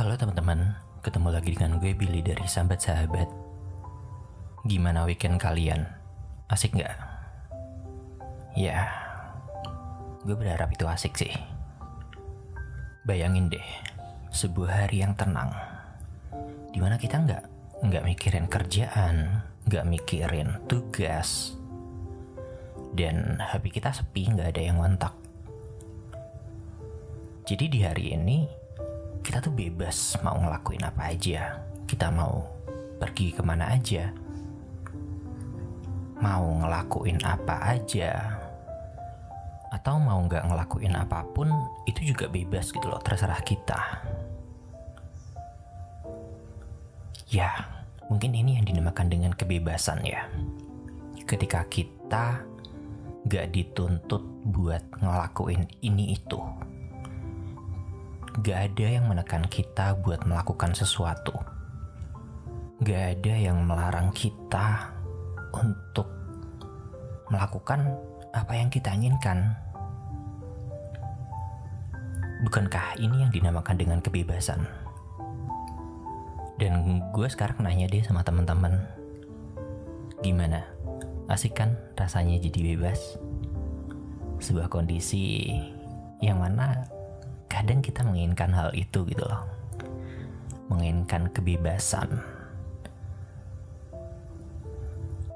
Halo teman-teman, ketemu lagi dengan gue Billy dari Sambat Sahabat. Gimana weekend kalian? Asik nggak? Ya, gue berharap itu asik sih. Bayangin deh, sebuah hari yang tenang, dimana kita nggak mikirin kerjaan, nggak mikirin tugas, dan HP kita sepi, nggak ada yang ngontak. Jadi di hari ini kita tuh bebas mau ngelakuin apa aja. Kita mau pergi kemana aja, mau ngelakuin apa aja, atau mau nggak ngelakuin apapun, itu juga bebas gitu loh, terserah kita. Ya, mungkin ini yang dinamakan dengan kebebasan ya. Ketika kita nggak dituntut buat ngelakuin ini itu. Gak ada yang menekan kita buat melakukan sesuatu. Gak ada yang melarang kita untuk melakukan apa yang kita inginkan. Bukankah ini yang dinamakan dengan kebebasan? Dan gue sekarang nanya deh sama teman-teman, gimana? Asik kan rasanya jadi bebas? Sebuah kondisi yang mana kadang kita menginginkan hal itu gitu loh. Menginginkan kebebasan.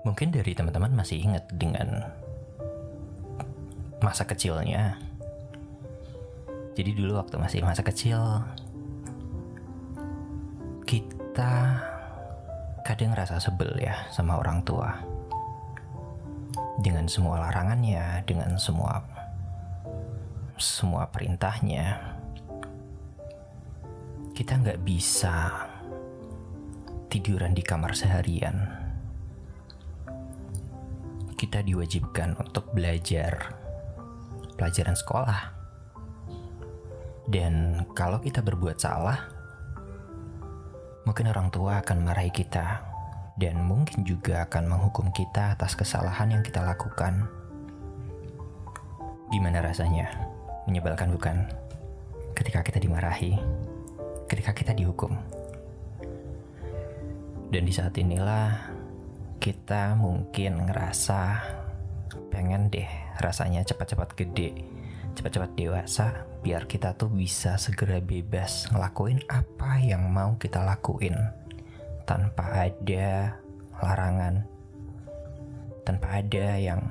Mungkin dari teman-teman masih ingat dengan masa kecilnya. Jadi dulu waktu masih masa kecil, kita kadang rasa sebel ya sama orang tua. Dengan semua larangannya, dengan semua perintahnya, kita nggak bisa tiduran di kamar seharian. Kita diwajibkan untuk belajar pelajaran sekolah. Dan kalau kita berbuat salah, mungkin orang tua akan marahi kita dan mungkin juga akan menghukum kita atas kesalahan yang kita lakukan. Gimana rasanya? Menyebalkan bukan? Ketika kita dimarahi, ketika kita dihukum. Dan di saat inilah kita mungkin ngerasa pengen deh rasanya cepat-cepat gede, cepat-cepat dewasa, biar kita tuh bisa segera bebas ngelakuin apa yang mau kita lakuin tanpa ada larangan, tanpa ada yang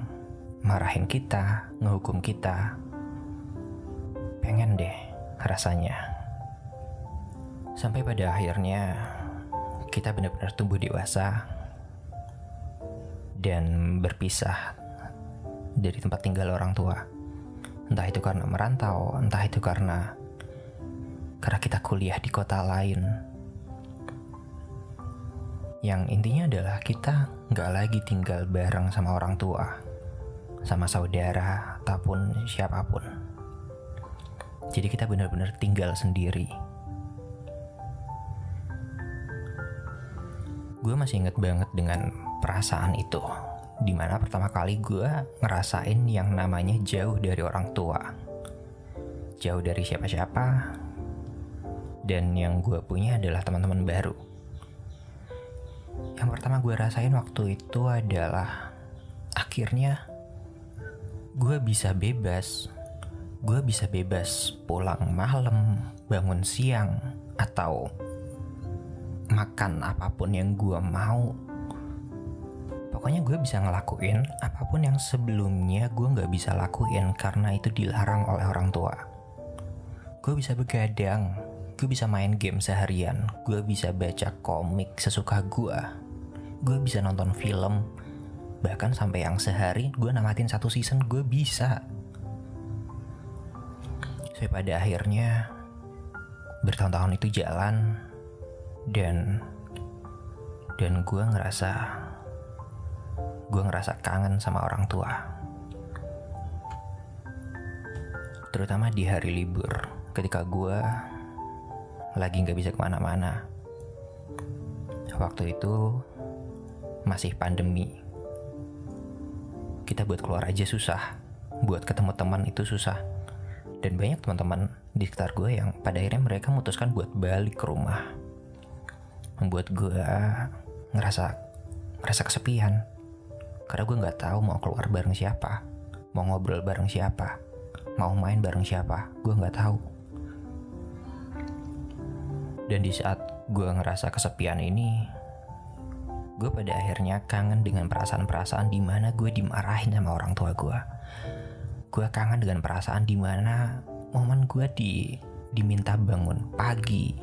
marahin kita, ngehukum kita. Pengen deh rasanya. Sampai pada akhirnya kita benar-benar tumbuh dewasa dan berpisah dari tempat tinggal orang tua. Entah itu karena merantau, entah itu karena kita kuliah di kota lain. Yang intinya adalah kita gak lagi tinggal bareng sama orang tua, sama saudara, ataupun siapapun. Jadi kita benar-benar tinggal sendiri. Gue masih inget banget dengan perasaan itu, dimana pertama kali gue ngerasain yang namanya jauh dari orang tua, jauh dari siapa-siapa, dan yang gue punya adalah teman-teman baru. Yang pertama gue rasain waktu itu adalah akhirnya gue bisa bebas. Gue bisa bebas pulang malam, bangun siang, atau makan apapun yang gue mau. Pokoknya gue bisa ngelakuin apapun yang sebelumnya gue gak bisa lakuin karena itu dilarang oleh orang tua. Gue bisa begadang, gue bisa main game seharian, gue bisa baca komik sesuka gue bisa nonton film, bahkan sampai yang sehari gue namatin 1 season gue bisa. Sampai pada akhirnya bertahun-tahun itu jalan dan gue ngerasa kangen sama orang tua. Terutama di hari libur ketika gue lagi gak bisa kemana-mana. Waktu itu masih pandemi. Kita buat keluar aja susah, buat ketemu teman itu susah. Dan banyak teman-teman di sekitar gue yang pada akhirnya mereka memutuskan buat balik ke rumah. Membuat gue ngerasa kesepian. Karena gue gak tahu mau keluar bareng siapa, mau ngobrol bareng siapa, mau main bareng siapa, gue gak tahu. Dan di saat gue ngerasa kesepian ini, gue pada akhirnya kangen dengan perasaan-perasaan di mana gue dimarahin sama orang tua gue. Gue kangen dengan perasaan di mana momen gue diminta bangun pagi,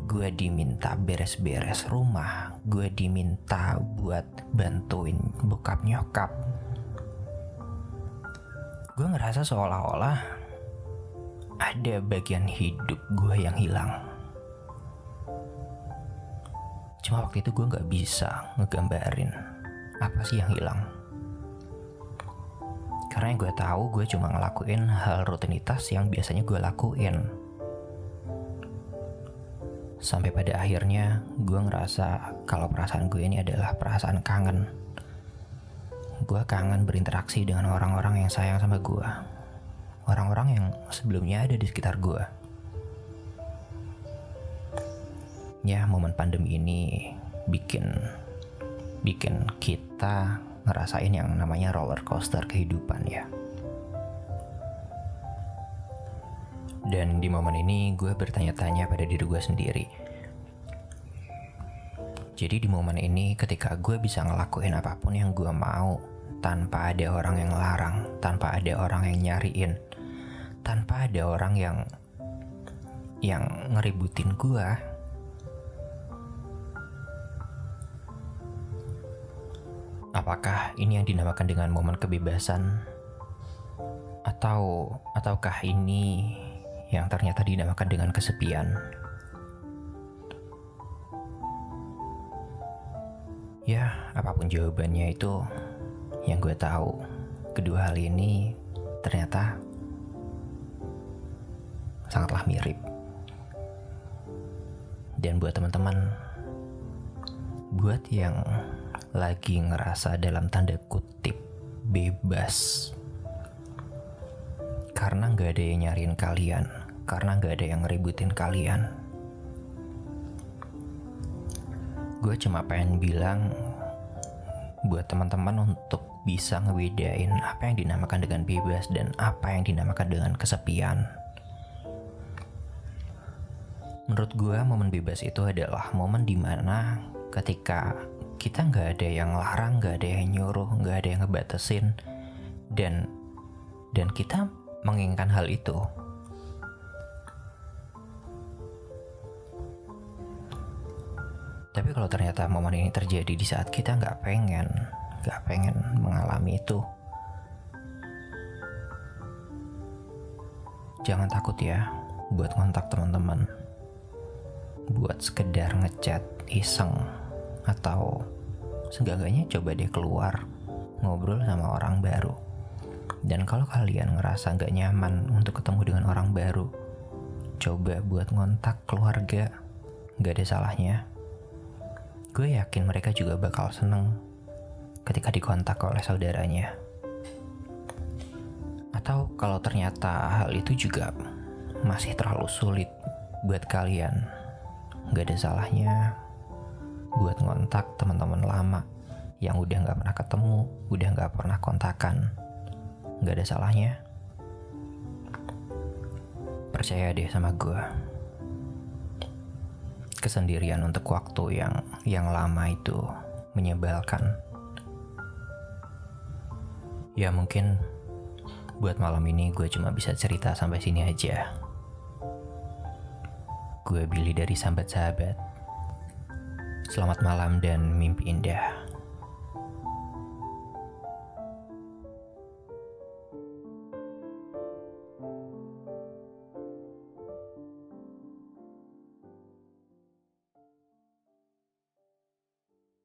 gue diminta beres-beres rumah, gue diminta buat bantuin bokap nyokap. Gue ngerasa seolah-olah ada bagian hidup gue yang hilang. Cuma waktu itu gue gak bisa ngegambarin apa sih yang hilang. Karena yang gue tahu gue cuma ngelakuin hal rutinitas yang biasanya gue lakuin. Sampai pada akhirnya gue ngerasa kalau perasaan gue ini adalah perasaan kangen. Gue kangen berinteraksi dengan orang-orang yang sayang sama gue. Orang-orang yang sebelumnya ada di sekitar gue. Ya, momen pandemi ini bikin kita ngerasain yang namanya roller coaster kehidupan ya. Dan di momen ini gue bertanya-tanya pada diri gue sendiri. Jadi di momen ini ketika gue bisa ngelakuin apapun yang gue mau, tanpa ada orang yang larang, tanpa ada orang yang nyariin, tanpa ada orang yang ngeributin gue, apakah ini yang dinamakan dengan momen kebebasan? Ataukah ini yang ternyata dinamakan dengan kesepian? Ya, apapun jawabannya itu, yang gue tahu, kedua hal ini ternyata sangatlah mirip. Dan buat teman-teman, buat yang lagi ngerasa dalam tanda kutip bebas karena gak ada yang nyariin kalian, karena gak ada yang ngeributin kalian, gue cuma pengen bilang buat teman-teman untuk bisa ngebedain apa yang dinamakan dengan bebas dan apa yang dinamakan dengan kesepian. Menurut gue momen bebas itu adalah momen dimana ketika kita gak ada yang larang, gak ada yang nyuruh, gak ada yang ngebatasin, dan kita menginginkan hal itu. Tapi kalau ternyata momen ini terjadi di saat kita gak pengen mengalami itu, jangan takut ya buat kontak teman-teman, buat sekedar ngechat iseng, atau seenggaknya coba deh keluar ngobrol sama orang baru. Dan kalau kalian ngerasa gak nyaman untuk ketemu dengan orang baru, coba buat ngontak keluarga, gak ada salahnya. Gue yakin mereka juga bakal seneng ketika dikontak oleh saudaranya. Atau kalau ternyata hal itu juga masih terlalu sulit buat kalian, gak ada salahnya buat ngontak teman-teman lama yang udah gak pernah ketemu, udah gak pernah kontakan. Gak ada salahnya. Percaya deh sama gue, kesendirian untuk waktu yang lama itu menyebalkan. Ya mungkin buat malam ini gue cuma bisa cerita sampai sini aja. Gue Billy dari Sambat Sahabat. Selamat malam dan mimpi indah.